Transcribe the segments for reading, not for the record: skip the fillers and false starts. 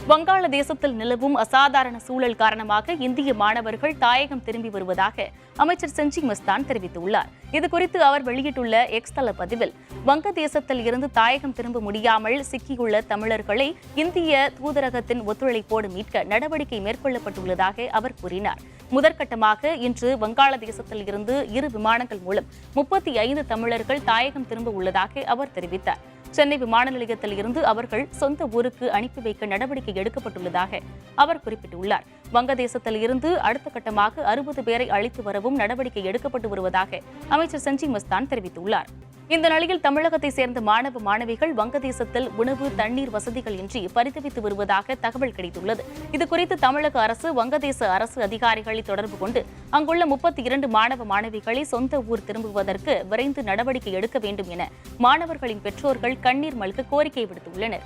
வங்காளதேசத்தில் நிலவும் அசாதாரண சூழல் காரணமாக இந்திய மாணவர்கள் தாயகம் திரும்பி வருவதாக அமைச்சர் செஞ்சி மஸ்தான் தெரிவித்துள்ளார். இதுகுறித்து அவர் வெளியிட்டுள்ள எக்ஸ் தள பதிவில், வங்கதேசத்தில் இருந்து தாயகம் திரும்ப முடியாமல் சிக்கியுள்ள தமிழர்களை இந்திய தூதரகத்தின் ஒத்துழைப்போடு மீட்க நடவடிக்கை மேற்கொள்ளப்பட்டுள்ளதாக அவர் கூறினார். முதற்கட்டமாக இன்று வங்காளதேசத்தில் இருந்து 2 விமானங்கள் மூலம் 35 தமிழர்கள் தாயகம் திரும்ப உள்ளதாக அவர் தெரிவித்தார். சென்னை விமான நிலையத்தில் இருந்து அவர்கள் சொந்த ஊருக்கு அனுப்பி வைக்க நடவடிக்கை எடுக்கப்பட்டுள்ளதாக அவர் குறிப்பிட்டுள்ளார். வங்கதேசத்தில் இருந்து அடுத்த கட்டமாக 60 பேரை அழைத்து வரவும் நடவடிக்கை எடுக்கப்பட்டு வருவதாக அமைச்சர் செஞ்சி மஸ்தான் தெரிவித்துள்ளார். இந்த நிலையில் தமிழகத்தை சேர்ந்த மாணவ மாணவிகள் வங்கதேசத்தில் உணவு, தண்ணீர் வசதிகள் இன்றி பரிதவித்து வருவதாக தகவல் கிடைத்துள்ளது. இதுகுறித்து தமிழக அரசு வங்கதேச அரசு அதிகாரிகளை தொடர்பு கொண்டு அங்குள்ள 32 மாணவ மாணவிகளை சொந்த ஊர் திரும்புவதற்கு விரைந்து நடவடிக்கை எடுக்க வேண்டும் என மாணவர்களின் பெற்றோர்கள் கண்ணீர் மல்க கோரிக்கை விடுத்துள்ளனர்.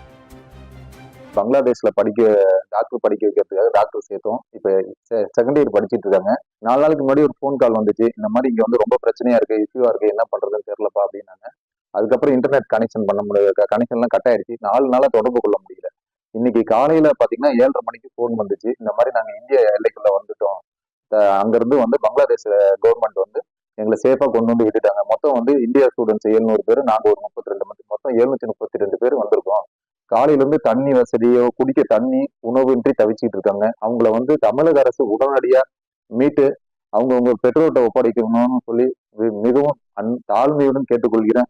பங்களாதேஷ்ல டாக்டர் படிக்க வைக்கிறதுக்காக டாக்டர் சேர்த்தோம். இப்ப செகண்ட் இயர் படிச்சுட்டு இருக்காங்க. 4 நாளுக்கு முன்னாடி ஒரு ஃபோன் கால் வந்துச்சு, இந்த மாதிரி இங்க வந்து ரொம்ப பிரச்சனையா இருக்கு, இஷ்யூவா இருக்கு, என்ன பண்றதுன்னு தெரியலப்பா அப்படின்னாங்க. அதுக்கப்புறம் இன்டர்நெட் கனெக்ஷன் பண்ண முடியல, கனெக்ஷன்லாம் கட் ஆயிடுச்சு. 4 நாளா தொடர்பு கொள்ள முடியல. இன்னைக்கு காலையில பாத்தீங்கன்னா 7:30 மணிக்கு ஃபோன் வந்துச்சு, இந்த மாதிரி நாங்க இந்திய எல்லைக்குள்ள வந்துட்டோம், அங்கிருந்து வந்து பங்களாதேஷ் கவர்மெண்ட் வந்து எங்களை சேஃபா கொண்டு வந்து விட்டுட்டாங்க. மொத்தம் வந்து இந்தியா ஸ்டூடெண்ட்ஸ் 700 பேர், நாங்க ஒரு 32 மொத்தம் 732 பேர் வந்திருக்கோம். காலையில இருந்து தண்ணி வசதியோ, குடிக்க தண்ணி, உணவின்றி தவிச்சிட்டு இருக்காங்க. அவங்கள வந்து தமிழக அரசு உடனடியா மீட்டு அவங்க பெற்றோர்கிட்ட ஒப்படைக்கணும்னு சொல்லி மிகவும் தாழ்மையுடன் கேட்டுக்கொள்கிறேன்.